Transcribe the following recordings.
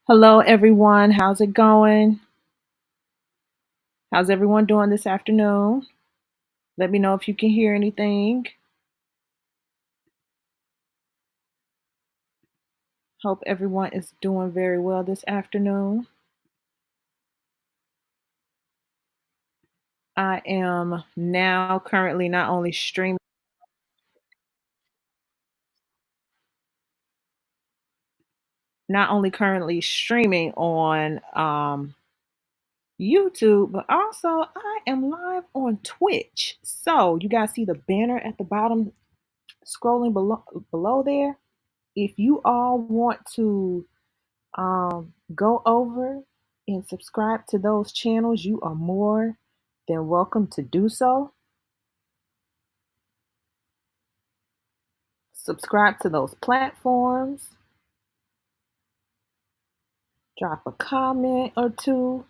Hello, everyone. How's it going? How's everyone doing this afternoon? Let me know if you can hear anything. Hope everyone is doing very well this afternoon. I am now currently not only currently streaming on YouTube, but also I am live on Twitch. So you guys see the banner at the bottom scrolling below there. If you all want to go over and subscribe to those channels, you are more than welcome to do so. Subscribe to those platforms, drop a comment or two.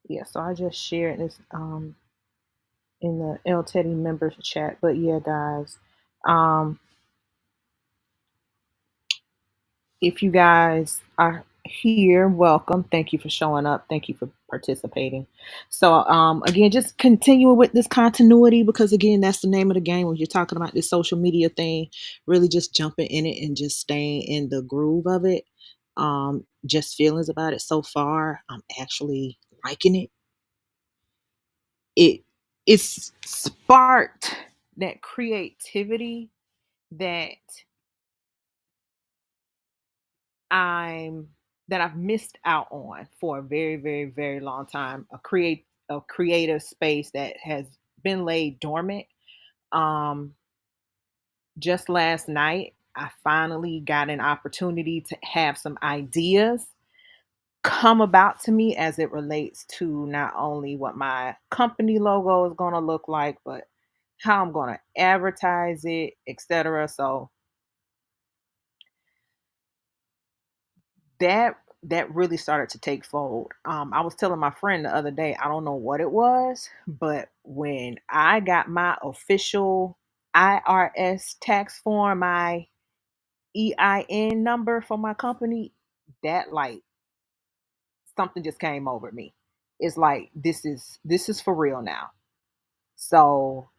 Yeah, so I just shared this in the L Teddy members chat. But yeah, guys, um, if you guys are here, welcome. Thank you for showing up. Thank you for participating. So, again, just continue with this continuity because, again, that's the name of the game when you're talking about this social media thing. Really, just jumping in it and just staying in the groove of it. Just feelings about it so far. I'm actually liking it. It it's sparked that creativity that I'm that I've missed out on for a very, very, very long time. A creative space that has been laid dormant. Um, just last night, I finally got an opportunity to have some ideas come about to me as it relates to not only what my company logo is going to look like, but how I'm going to advertise it, etc. So that really started to take fold. I was telling my friend the other day, I don't know what it was, but when I got my official IRS tax form, my EIN number for my company, that like something just came over me. It's like this is for real now. So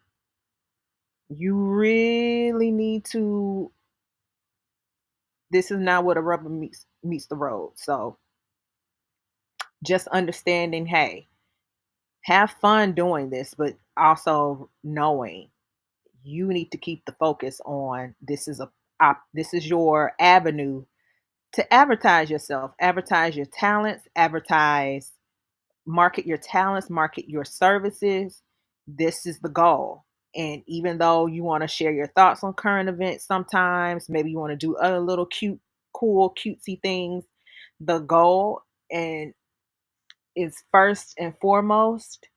you really need to. This is not what a rubber meets the road. So just understanding, hey, have fun doing this, but also knowing you need to keep the focus on this is your avenue to advertise yourself, advertise your talents, market your talents, market your services. This is the goal. And even though you want to share your thoughts on current events sometimes, maybe you want to do other little cool, cutesy things, the goal and is first and foremost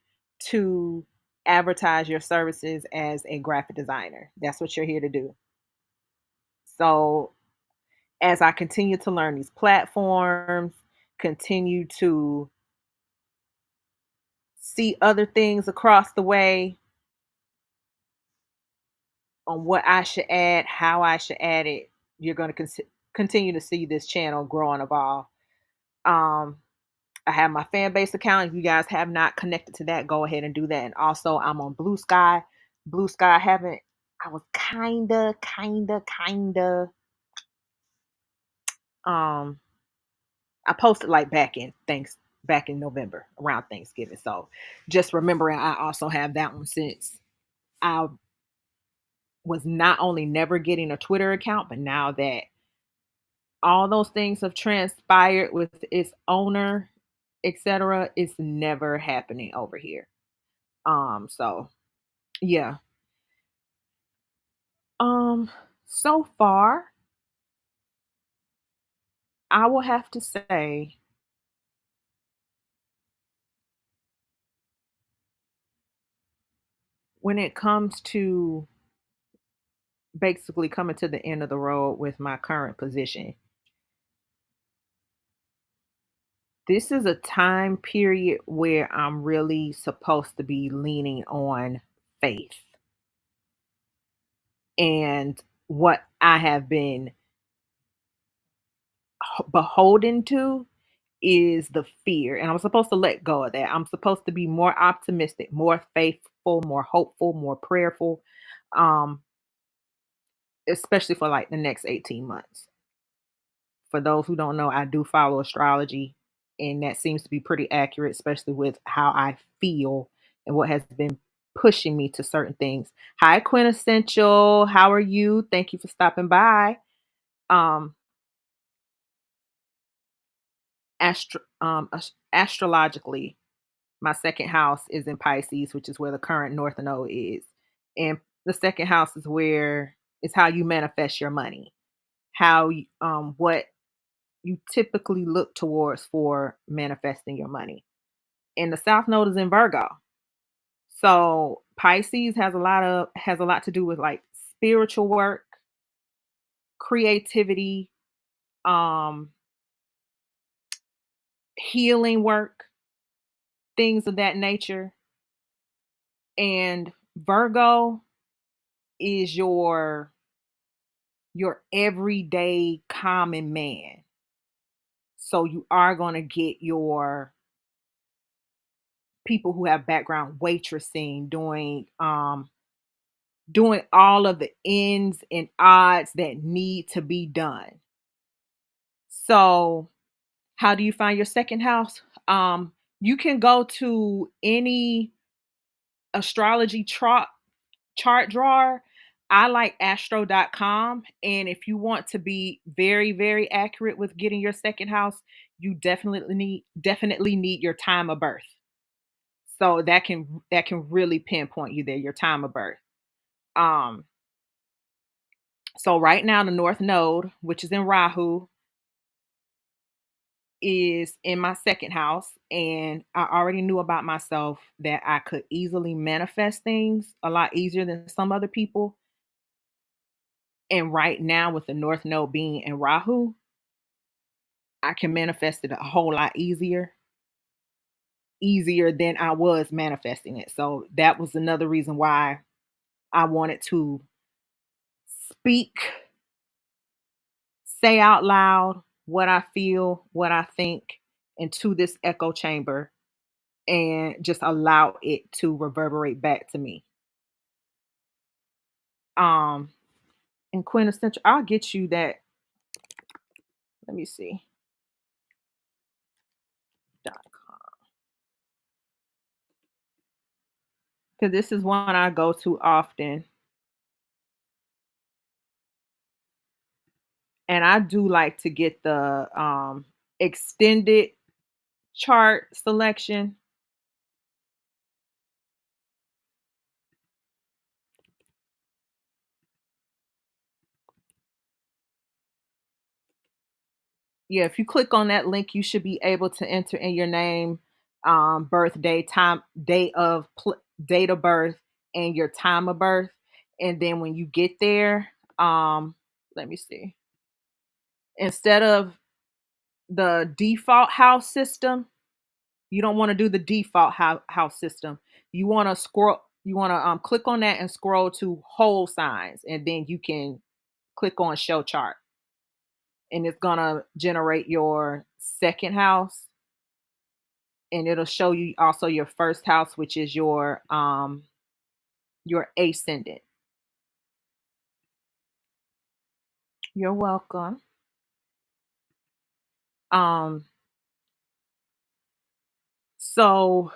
to advertise your services as a graphic designer. That's what you're here to do. So, as I continue to learn these platforms, continue to see other things across the way on what I should add, how I should add it, you're going to continue to see this channel grow and evolve. Um, I have my fan base account. If you guys have not connected to that, go ahead and do that. And also, I'm on Blue Sky. Blue Sky, I haven't. I was kinda. Um, I posted like back in November around Thanksgiving. So just remembering, I also have that one since I was not only never getting a Twitter account, but now that all those things have transpired with its owner, etc., it's never happening over here. So yeah. Um, so far, I will have to say When it comes to basically coming to the end of the road with my current position, this is a time period where I'm really supposed to be leaning on faith. And what I have been beholden to is the fear. And I'm supposed to let go of that. I'm supposed to be more optimistic, more faithful, more hopeful, more prayerful, um, especially for like the next 18 months. For those who don't know, I do follow astrology, and that seems to be pretty accurate, especially with how I feel and what has been pushing me to certain things. Hi, Quintessential. How are you? Thank you for stopping by. Um, astrologically, my second house is in Pisces, which is where the current North Node is. And the second house is how you manifest your money, what you typically look towards for manifesting your money. And the South Node is in Virgo. So Pisces has a lot to do with like spiritual work, creativity, um, healing work, things of that nature. And Virgo is your everyday common man. So you are going to get your people who have background waitressing, doing all of the ins and odds that need to be done. So, how do you find your second house? You can go to any astrology chart drawer. I like astro.com, and if you want to be very very accurate with getting your second house, you definitely need your time of birth. So that can really pinpoint you there, your time of birth. Um so right now the North Node, which is in Rahu, is in my second house, and I already knew about myself that I could easily manifest things a lot easier than some other people. And right now, with the North Node being in Rahu, I can manifest it a whole lot easier than I was manifesting it. So that was another reason why I wanted to speak, say out loud what I feel, what I think into this echo chamber, and just allow it to reverberate back to me. Um, and quintessential, I'll get you that. Let me see. Because this is one I go to often. And I do like to get the extended chart selection. Yeah, if you click on that link, you should be able to enter in your name, birthday, time, date of birth, and your time of birth. And then when you get there, let me see. Instead of the default house system, you don't want to do the default house system. You want to click on that and scroll to whole signs, and then you can click on show chart, and it's gonna generate your second house, and it'll show you also your first house, which is your ascendant. You're welcome. Um, so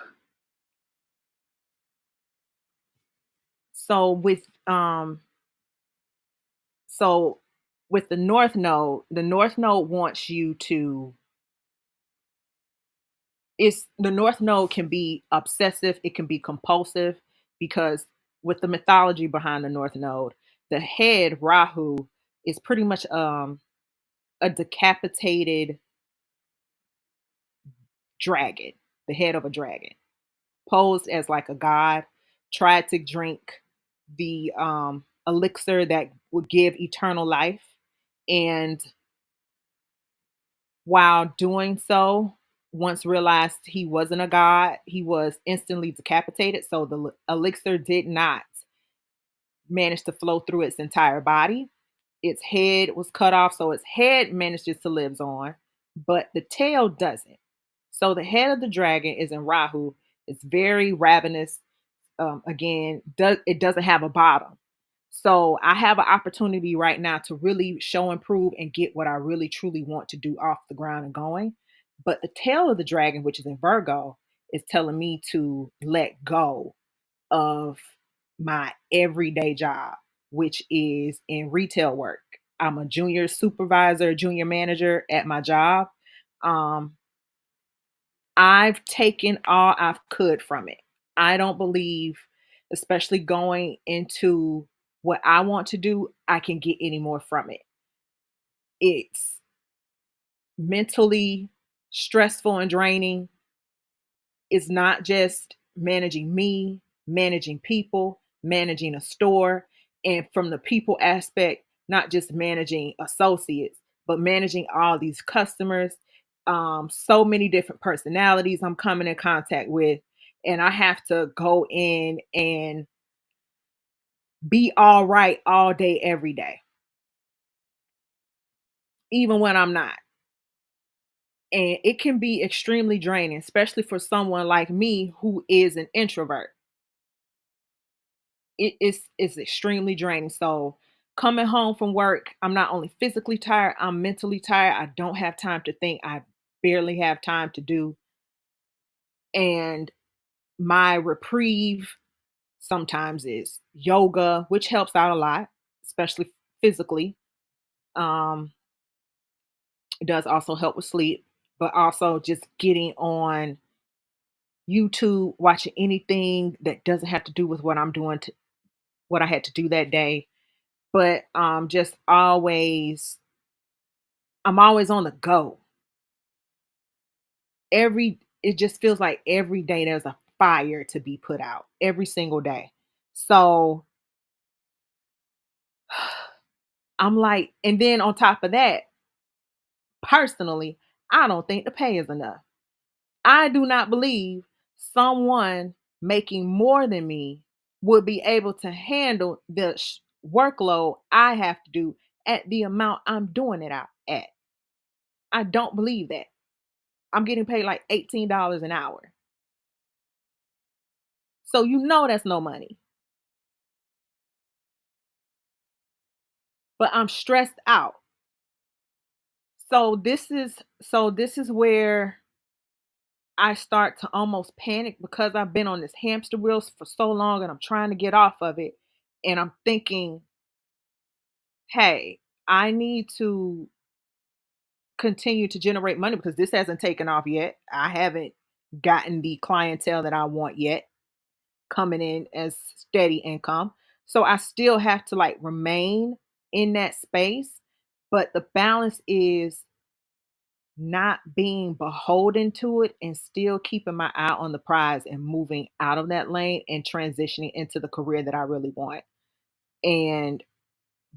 so with so with the North Node wants you to it's the North Node can be obsessive, it can be compulsive, because with the mythology behind the North Node, the head Rahu is pretty much a decapitated dragon, the head of a dragon, posed as like a god. tried to drink the elixir that would give eternal life. And while doing so, once realized he wasn't a god, he was instantly decapitated. So the elixir did not manage to flow through its entire body. Its head was cut off, so its head manages to live on, but the tail doesn't. So the head of the dragon is in Rahu. It's very ravenous. Again, it doesn't have a bottom. So I have an opportunity right now to really show and prove and get what I really truly want to do off the ground and going. But the tail of the dragon, which is in Virgo, is telling me to let go of my everyday job, which is in retail work. I'm a junior supervisor, junior manager at my job. Um, I've taken all I could from it. I don't believe, especially going into what I want to do, I can get any more from it. It's mentally stressful and draining. It's not just managing me, managing people, managing a store, and from the people aspect, not just managing associates, but managing all these customers. So many different personalities I'm coming in contact with, and I have to go in and be all right all day, every day, even when I'm not. And it can be extremely draining, especially for someone like me who is an introvert. It's extremely draining. So coming home from work, I'm not only physically tired, I'm mentally tired. I don't have time to think. I barely have time to do. And my reprieve sometimes is yoga, which helps out a lot, especially physically. Um, it does also help with sleep, but also just getting on YouTube, watching anything that doesn't have to do with what I'm doing to what I had to do that day. But just always I'm always on the go. It just feels like every day there's a fire to be put out every single day. So I'm like, and then on top of that, personally, I don't think the pay is enough. I do not believe someone making more than me would be able to handle the workload I have to do at the amount I'm doing it out at. I don't believe that. I'm getting paid like $18 an hour. So you know that's no money. But I'm stressed out. So this is where I start to almost panic because I've been on this hamster wheel for so long and I'm trying to get off of it. And I'm thinking, hey, I need to continue to generate money because this hasn't taken off yet. I haven't gotten the clientele that I want yet coming in as steady income. So I still have to like remain in that space. But the balance is not being beholden to it and still keeping my eye on the prize and moving out of that lane and transitioning into the career that I really want. And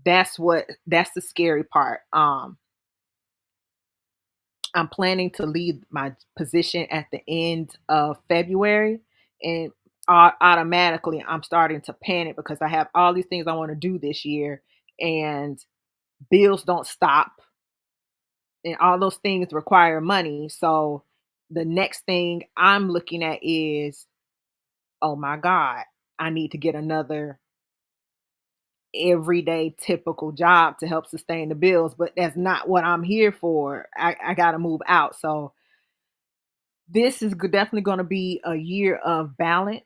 that's the scary part. I'm planning to leave my position at the end of February, and automatically I'm starting to panic because I have all these things I want to do this year and bills don't stop and all those things require money. So the next thing I'm looking at is, oh my God, I need to get another everyday typical job to help sustain the bills. But that's not what I'm here for. I got to move out. So this is definitely going to be a year of balance,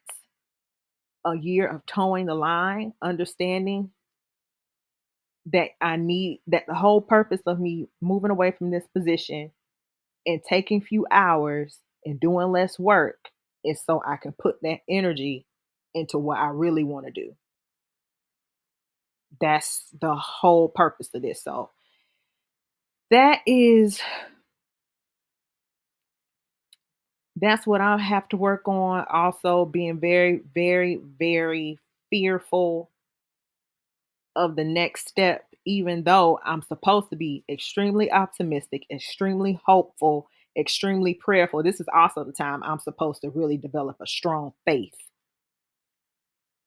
a year of towing the line, understanding that I need that the whole purpose of me moving away from this position and taking few hours and doing less work is so I can put that energy into what I really want to do. That's the whole purpose of this. So that is That's what I have to work on. Also, being very, very, very fearful of the next step, even though I'm supposed to be extremely optimistic, extremely hopeful, extremely prayerful. This is also the time I'm supposed to really develop a strong faith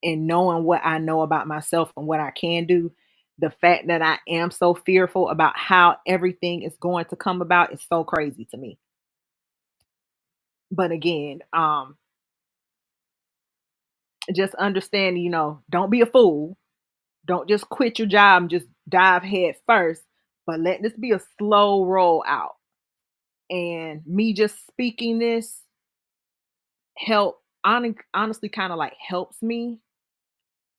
in knowing what I know about myself and what I can do. The fact that I am so fearful about how everything is going to come about is so crazy to me. But again, just understand, don't be a fool. Don't just quit your job and just dive head first, but let this be a slow roll out. And me just speaking this honestly kind of like helps me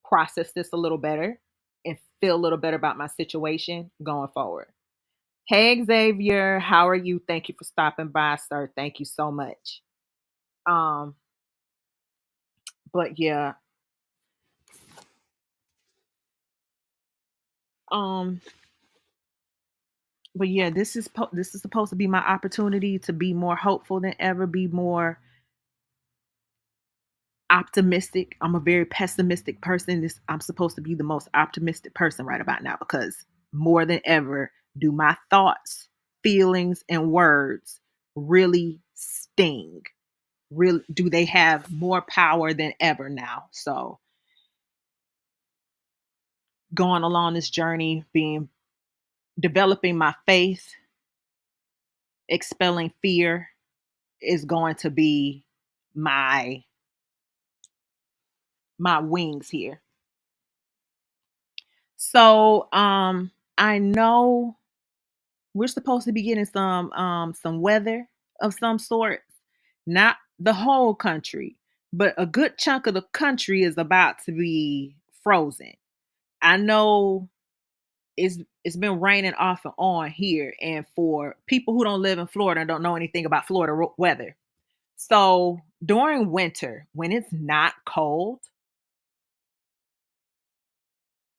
process this a little better and feel a little better about my situation going forward. Hey Xavier, how are you? Thank you for stopping by, sir. Thank you so much. Um, but yeah, um, but yeah, this is supposed to be my opportunity to be more hopeful than ever, be more optimistic. I'm a very pessimistic person. I'm supposed to be the most optimistic person right about now because more than ever do my thoughts, feelings, and words really sting. Really do they have more power than ever now. So going along this journey, being developing my faith, expelling fear is going to be my my wings here. So I know we're supposed to be getting some weather of some sort, not the whole country, but a good chunk of the country is about to be frozen. I know it's been raining off and on here, and for people who don't live in Florida and don't know anything about Florida weather. So, during winter, when it's not cold,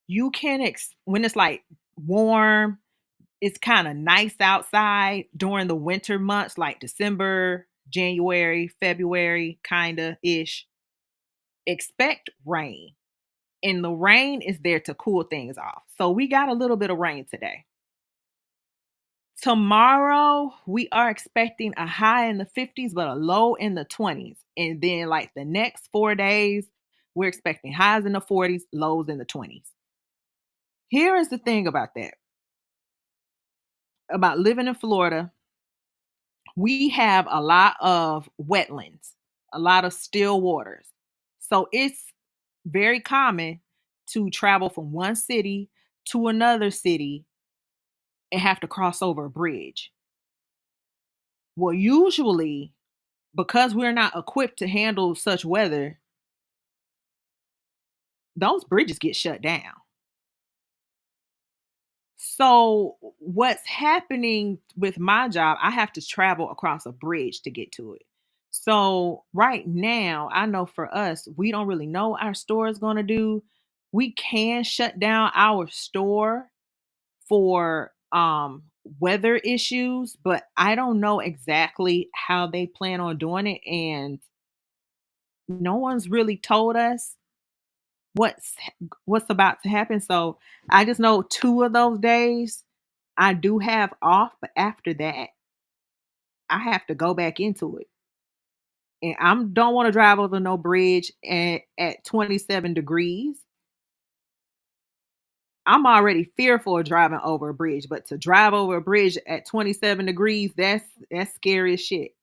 you can when it's like warm, it's kind of nice outside during the winter months like December, January, February, kind of ish. Expect rain. And the rain is there to cool things off. So we got a little bit of rain today. Tomorrow, we are expecting a high in the 50s, but a low in the 20s. And then, like the next 4 days, we're expecting highs in the 40s, lows in the 20s. Here is the thing about that about living in Florida, we have a lot of wetlands, a lot of still waters. So it's very common to travel from one city to another city and have to cross over a bridge. Well, usually, because we're not equipped to handle such weather, those bridges get shut down. So, what's happening with my job, I have to travel across a bridge to get to it. So, right now, I know for us, we don't really know what our store is going to do. We can shut down our store for weather issues, but I don't know exactly how they plan on doing it, and no one's really told us what's what's about to happen. So, I just know 2 of those days I do have off, but after that, I have to go back into it. And I don't want to drive over no bridge at 27 degrees. I'm already fearful of driving over a bridge, but to drive over a bridge at 27 degrees, that's scary as shit.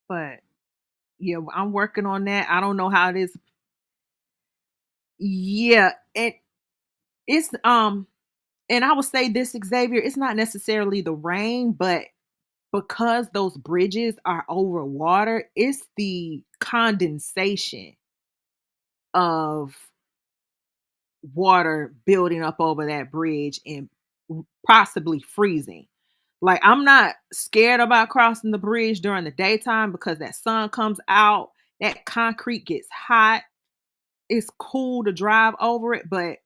But yeah, I'm working on that. I don't know how it is. Yeah, it's and I would say this, Xavier, it's not necessarily the rain, but because those bridges are over water, it's the condensation of water building up over that bridge and possibly freezing. Like, I'm not scared about crossing the bridge during the daytime because that sun comes out, that concrete gets hot. it's cool to drive over it, but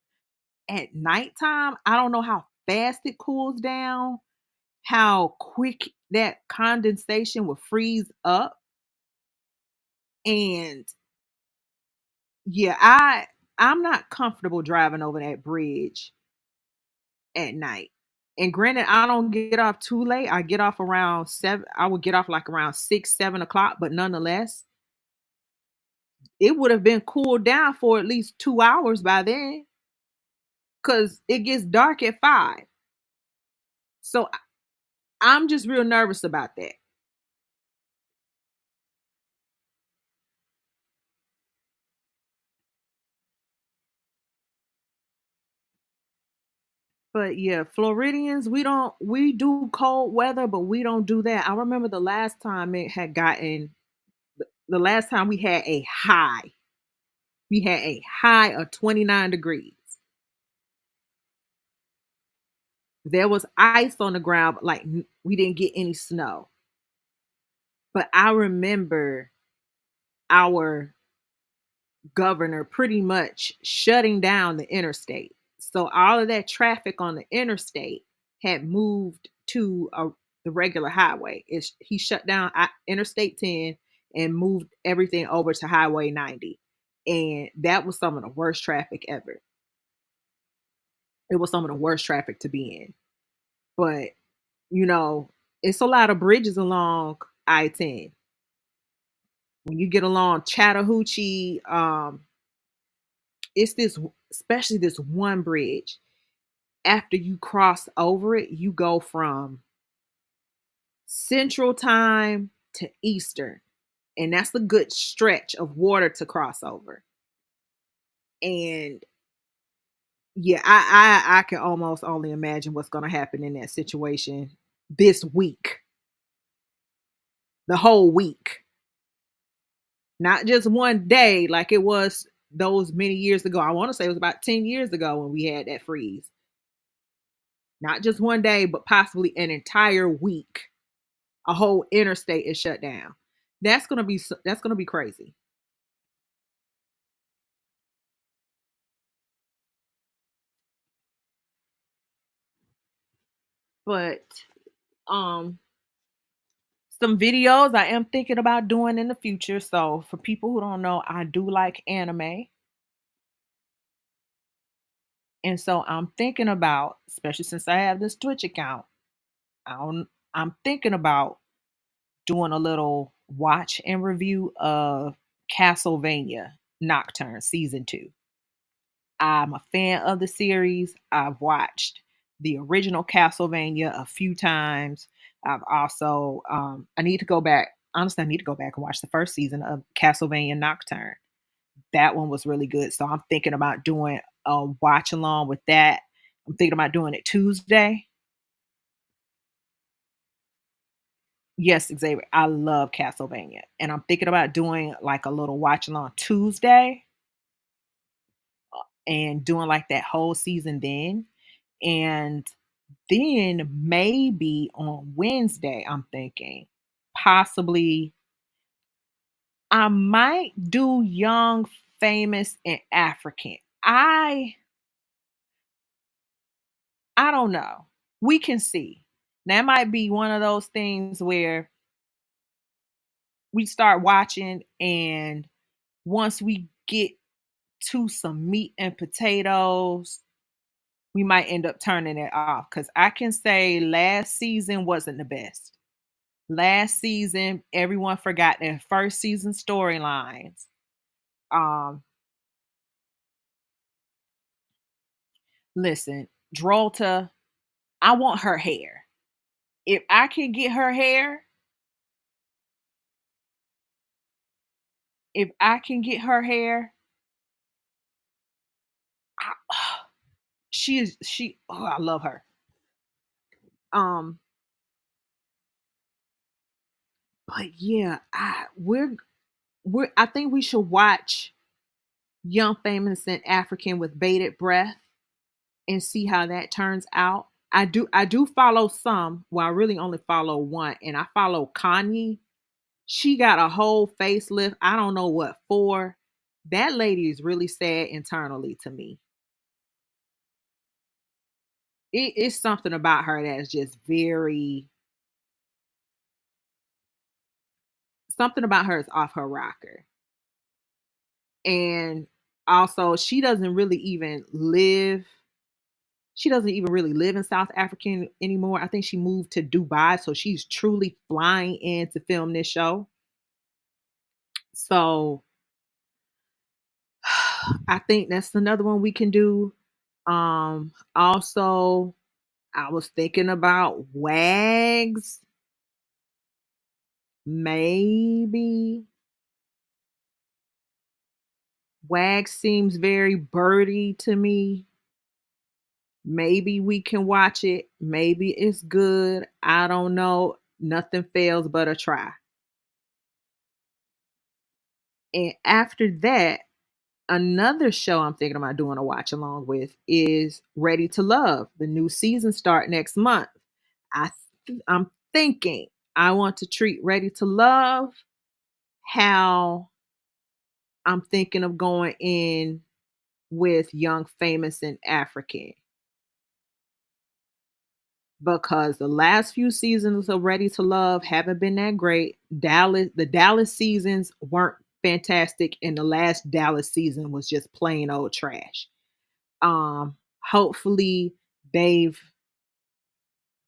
at nighttime, I don't know how fast it cools down, how quick that condensation will freeze up. And yeah, I'm not comfortable driving over that bridge at night. And granted, I don't get off too late. I get off around 7. I would get off like around 6, 7 o'clock, but nonetheless, it would have been cooled down for at least 2 hours by then because it gets dark at 5. So I'm just real nervous about that. But yeah, Floridians, we do cold weather, but we don't do that. I remember the last time it had gotten the last time we had a high. We had a high of 29 degrees. There was ice on the ground, but like we didn't get any snow. But I remember our governor pretty much shutting down the interstate. So all of that traffic on the interstate had moved to the regular highway. He shut down Interstate 10 and moved everything over to Highway 90. And that was some of the worst traffic ever. It was some of the worst traffic to be in. But, you know, it's a lot of bridges along I-10. When you get along Chattahoochee, it's this, especially this one bridge. After you cross over it, you go from Central Time to Eastern, and that's a good stretch of water to cross over. And yeah, I can almost only imagine what's going to happen in that situation this week, the whole week, not just one day like it was those many years ago. I want to say it was about 10 years ago when we had that freeze. Not just one day, but possibly an entire week. A whole interstate is shut down. That's gonna be crazy. But um, some videos I am thinking about doing in the future. So for people who don't know, I do like anime, and so I'm thinking about, especially since I have this Twitch account, I'm thinking about doing a little watch and review of Castlevania Nocturne season 2. I'm a fan of the series. I've watched the original Castlevania a few times. I've also I need to go back. Honestly, I need to go back and watch the first season of Castlevania Nocturne. That one was really good. So I'm thinking about doing a watch along with that. I'm thinking about doing it Tuesday. Yes, Xavier. I love Castlevania. And I'm thinking about doing like a little watch along Tuesday and doing like that whole season then. And then maybe on Wednesday, I'm thinking possibly I might do Young, Famous, and African. I don't know. We can see. That might be one of those things where we start watching, and once we get to some meat and potatoes, we might end up turning it off. Because I can say last season wasn't the best. Last season, everyone forgot their first season storylines. Um, Listen, Drolta, I want her hair. If I can get her hair, if I can get her hair, I, she. I love her. Um, but yeah, I think we should watch Young, Famous, and African with bated breath and see how that turns out. I do follow some. Well, I really only follow one, and I follow Kanye. She got a whole facelift. I don't know what for. That lady is really sad internally to me. It's something about her that's just very something about her is off her rocker. And also she doesn't even really live in South Africa anymore. I think she moved to Dubai, so she's truly flying in to film this show. So I think that's another one we can do. Also, I was thinking about Wags. Maybe Wags seems very birdy to me. Maybe we can watch it. Maybe it's good. I don't know. Nothing fails but a try. And after that, another show I'm thinking about doing a watch along with is Ready to Love. The new season start next month. I'm thinking I want to treat Ready to Love how I'm thinking of going in with Young, Famous, and African, because the last few seasons of Ready to Love haven't been that great. The Dallas seasons weren't fantastic, and the last Dallas season was just plain old trash. Hopefully they've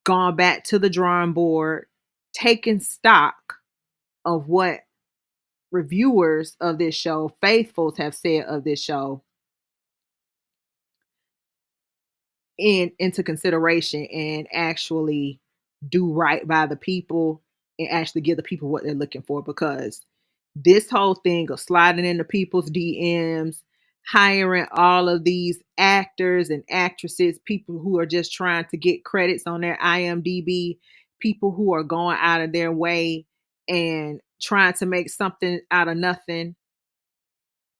gone back to the drawing board, taken stock of what reviewers of this show, faithfuls, have said of this show, into consideration, and actually do right by the people and actually give the people what they're looking for, because this whole thing of sliding into people's DMs, hiring all of these actors and actresses, people who are just trying to get credits on their IMDb, people who are going out of their way and trying to make something out of nothing.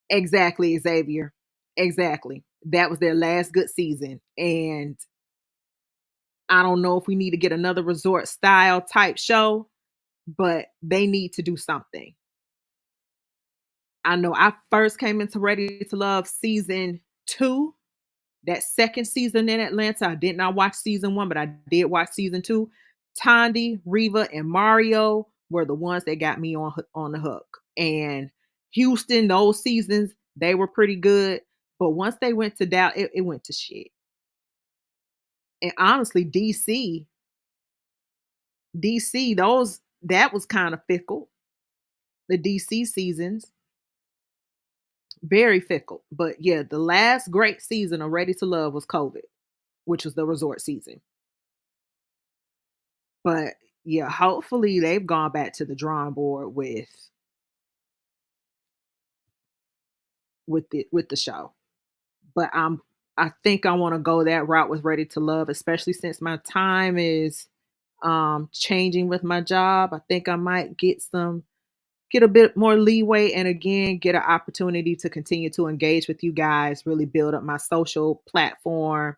Exactly, Xavier. Exactly. That was their last good season. And I don't know if we need to get another resort style type show, but they need to do something. I know I first came into Ready to Love season 2, that second season in Atlanta. I did not watch season 1, but I did watch season 2. Tandy, Reva, and Mario were the ones that got me on the hook. And Houston, those seasons, they were pretty good. But once they went to Dallas, it went to shit. And honestly, DC, those that was kind of fickle. The DC seasons, very fickle. But yeah, the last great season of Ready to Love was COVID, which was the resort season. But yeah, hopefully they've gone back to the drawing board with the show. But I think I want to go that route with Ready to Love, especially since my time is changing with my job. I think I might get a bit more leeway, and again get an opportunity to continue to engage with you guys, really build up my social platform,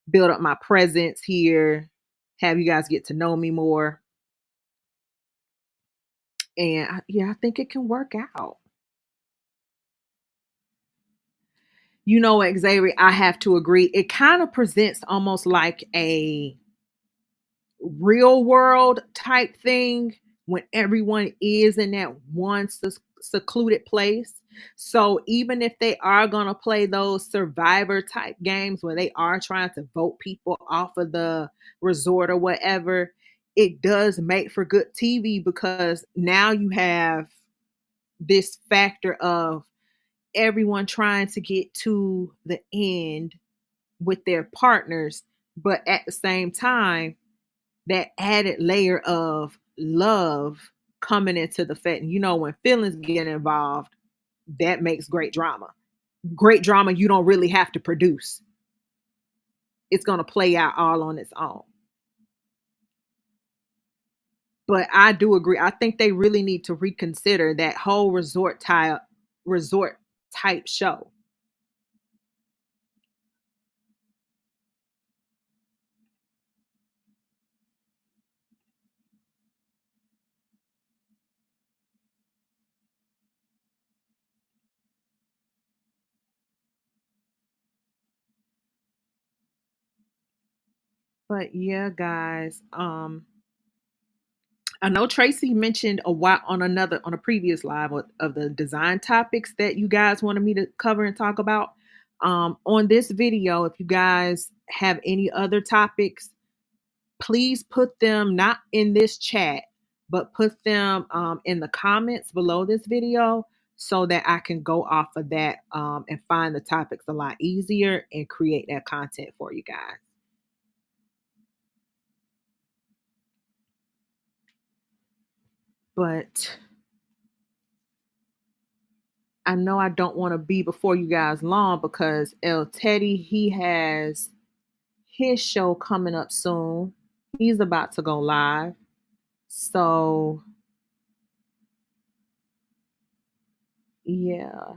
build up my presence here, have you guys get to know me more. And yeah, I think it can work out. You know what, Xavier, I have to agree. It kind of presents almost like a real world type thing when everyone is in that one secluded place. So even if they are going to play those survivor type games where they are trying to vote people off of the resort or whatever, it does make for good TV, because now you have this factor of everyone trying to get to the end with their partners, but at the same time that added layer of love coming into the fact. You know, when feelings get involved, that makes great drama. Great drama you don't really have to produce. It's going to play out all on its own. But I do agree. I think they really need to reconsider that whole resort type show. But yeah, guys, I know Tracy mentioned a while on a previous live of the design topics that you guys wanted me to cover and talk about. On this video, if you guys have any other topics, please put them not in this chat, but put them in the comments below this video so that I can go off of that and find the topics a lot easier and create that content for you guys. But I know I don't want to be before you guys long because El Teddy, he has his show coming up soon. He's about to go live. So, yeah.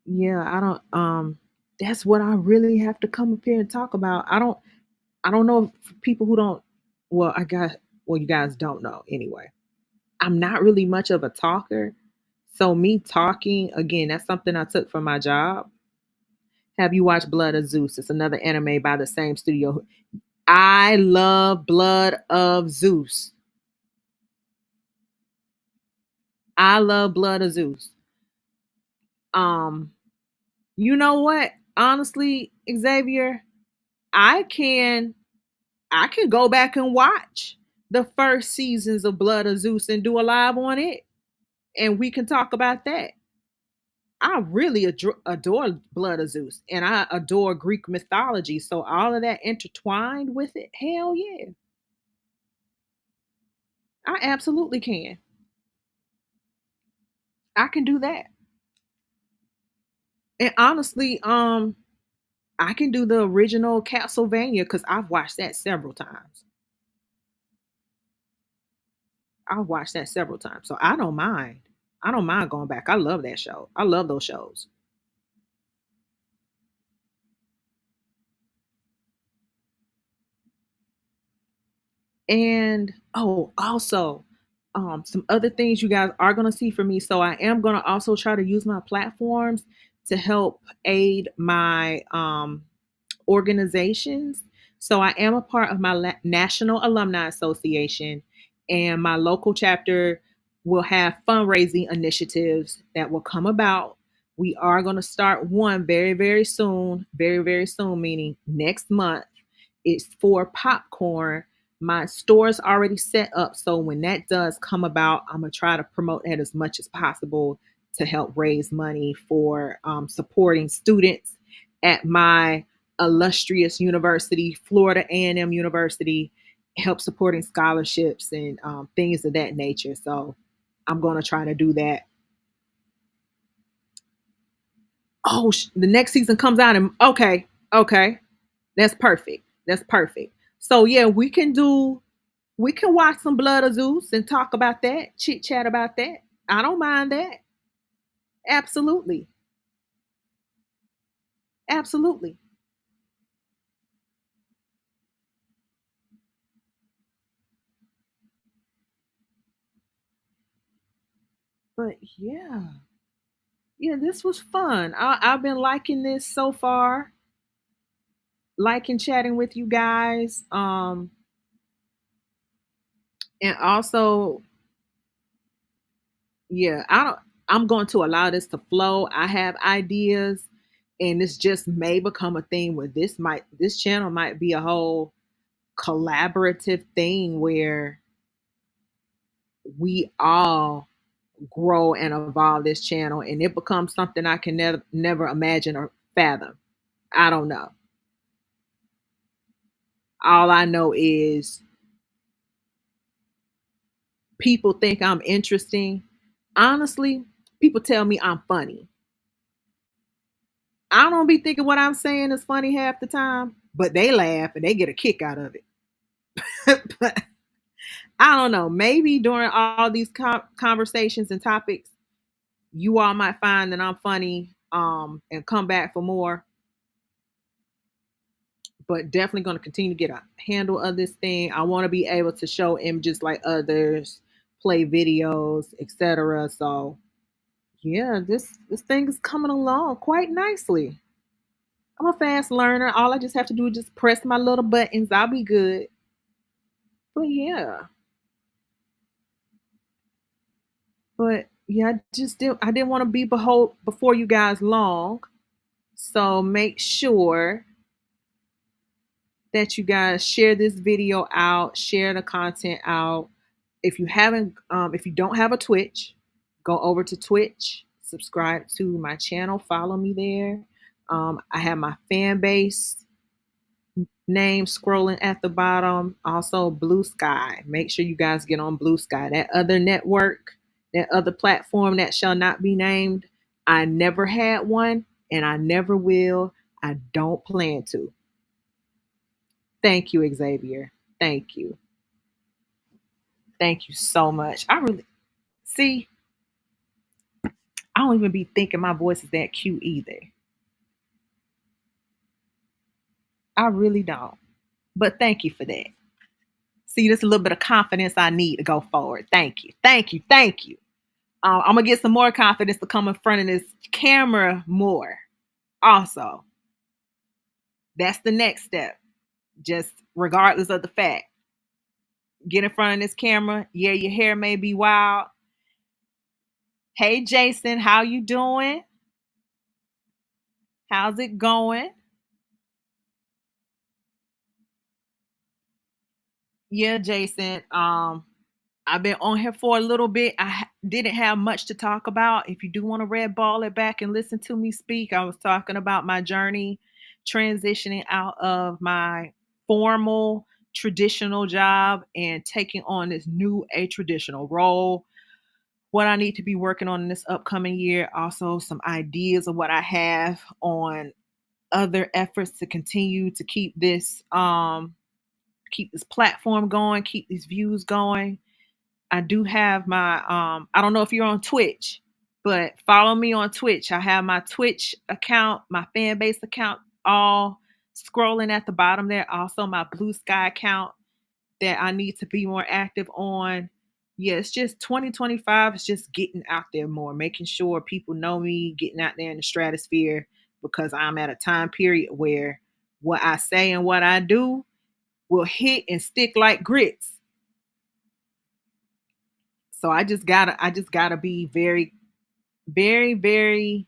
Yeah, I don't that's what I really have to come up here and talk about. I don't know if people who don't well, I got well, you guys don't know anyway. I'm not really much of a talker. So me talking, again, that's something I took from my job. Have you watched Blood of Zeus? It's another anime by the same studio. I love Blood of Zeus. I love Blood of Zeus. Um, you know what? Honestly, Xavier, I can I can go back and watch the first seasons of Blood of Zeus and do a live on it, and we can talk about that. I really adore Blood of Zeus, and I adore Greek mythology. So all of that intertwined with it, hell yeah, I absolutely can. I can do that. And honestly, I can do the original Castlevania because I've watched that several times. I've watched that several times, so I don't mind. I don't mind going back. I love that show. I love those shows. And oh, also, some other things you guys are gonna see from me. So I am gonna also try to use my platforms to help aid my organizations. So I am a part of my National Alumni Association, and my local chapter will have fundraising initiatives that will come about. We are going to start one very, very soon, very, very soon, meaning next month. It's for popcorn. My store is already set up. So when that does come about, I'm going to try to promote that as much as possible to help raise money for supporting students at my illustrious university, Florida A&M University, help supporting scholarships and things of that nature. So I'm going to try to do that. Oh, the next season comes out and okay, okay, that's perfect. That's perfect. So yeah, we can watch some Blood of Zeus and talk about that, chit chat about that. I don't mind that. Absolutely, absolutely. But yeah, yeah, this was fun. I've been liking this so far, liking chatting with you guys. And also, yeah, I'm going to allow this to flow. I have ideas, and this just may become a thing where this channel might be a whole collaborative thing where we all grow and evolve this channel and it becomes something I can never imagine or fathom. I don't know. All I know is people think I'm interesting. Honestly, people tell me I'm funny. I don't be thinking what I'm saying is funny half the time, but they laugh and they get a kick out of it. But I don't know. Maybe during all these conversations and topics, you all might find that I'm funny and come back for more. But definitely going to continue to get a handle of this thing. I want to be able to show images like others, play videos, etc. So Yeah, this thing is coming along quite nicely. I'm a fast learner. All I just have to do is just press my little buttons. I'll be good. But yeah, I didn't want to be behold before you guys long. So make sure that you guys share this video out, share the content out. If you don't have a Twitch, go over to Twitch, subscribe to my channel, follow me there. I have my fan base name scrolling at the bottom. Also, Blue Sky. Make sure you guys get on Blue Sky. That other network, that other platform that shall not be named. I never had one and I never will. I don't plan to. Thank you, Xavier. Thank you. Thank you so much. I really see, I don't even be thinking my voice is that cute either. I really don't. But thank you for that. See, this a little bit of confidence I need to go forward. Thank you. Thank you. Thank you. I'm gonna get some more confidence to come in front of this camera more. Also, that's the next step. Just regardless of the fact, get in front of this camera. Yeah, your hair may be wild. Hey, Jason, how you doing? How's it going? Yeah, Jason. I've been on here for a little bit. Didn't have much to talk about. If you do want to red ball it back and listen to me speak, I was talking about my journey transitioning out of my formal traditional job and taking on this new a traditional role. What I need to be working on in this upcoming year, also some ideas of what I have on other efforts to continue to keep this platform going, keep these views going. I do have my I don't know if you're on Twitch, but follow me on Twitch. I have my Twitch account, my fan base account all scrolling at the bottom there. Also my Blue Sky account that I need to be more active on. Yeah, it's just 2025 is just getting out there more, making sure people know me, getting out there in the stratosphere because I'm at a time period where what I say and what I do will hit and stick like grits. So I just gotta be very, very, very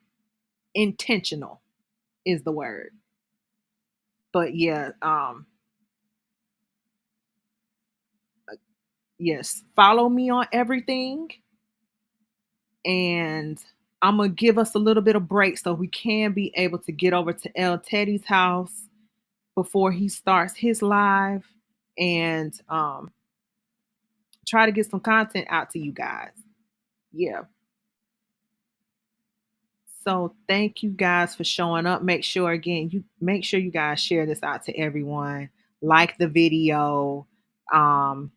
intentional is the word. But yeah, yes, follow me on everything, and I'm gonna give us a little bit of break so we can be able to get over to El Teddy's house before he starts his live and try to get some content out to you guys. Yeah. So thank you guys for showing up. Make sure you guys share this out to everyone. Like the video. Um,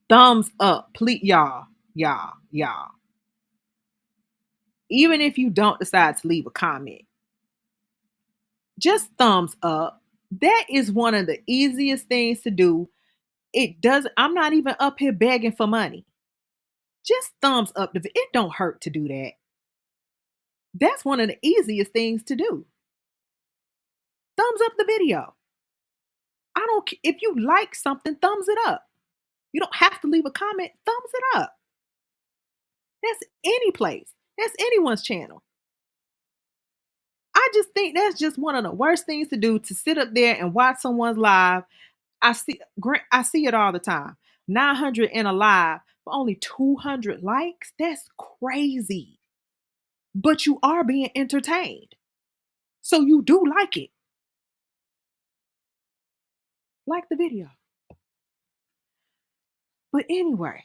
thumbs up, please, y'all. Even if you don't decide to leave a comment, just thumbs up. That is one of the easiest things to do. I'm not even up here begging for money. Just thumbs up it don't hurt to do that. That's one of the easiest things to do. Thumbs up the video. I don't if you like something, thumbs it up. You don't have to leave a comment, thumbs it up. That's any place. That's anyone's channel. I just think that's just one of the worst things to do to sit up there and watch someone's live. I see it all the time. 900 in a live, but only 200 likes. That's crazy. But you are being entertained. So you do like it. Like the video. But anyway,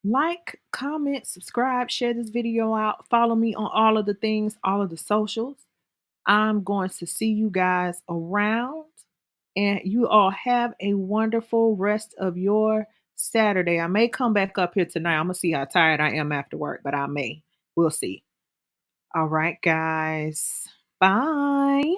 like, comment, subscribe, share this video out, follow me on all of the things, all of the socials. I'm going to see you guys around, and you all have a wonderful rest of your Saturday. I may come back up here tonight. I'm going to see how tired I am after work, but I may. We'll see. All right, guys. Bye.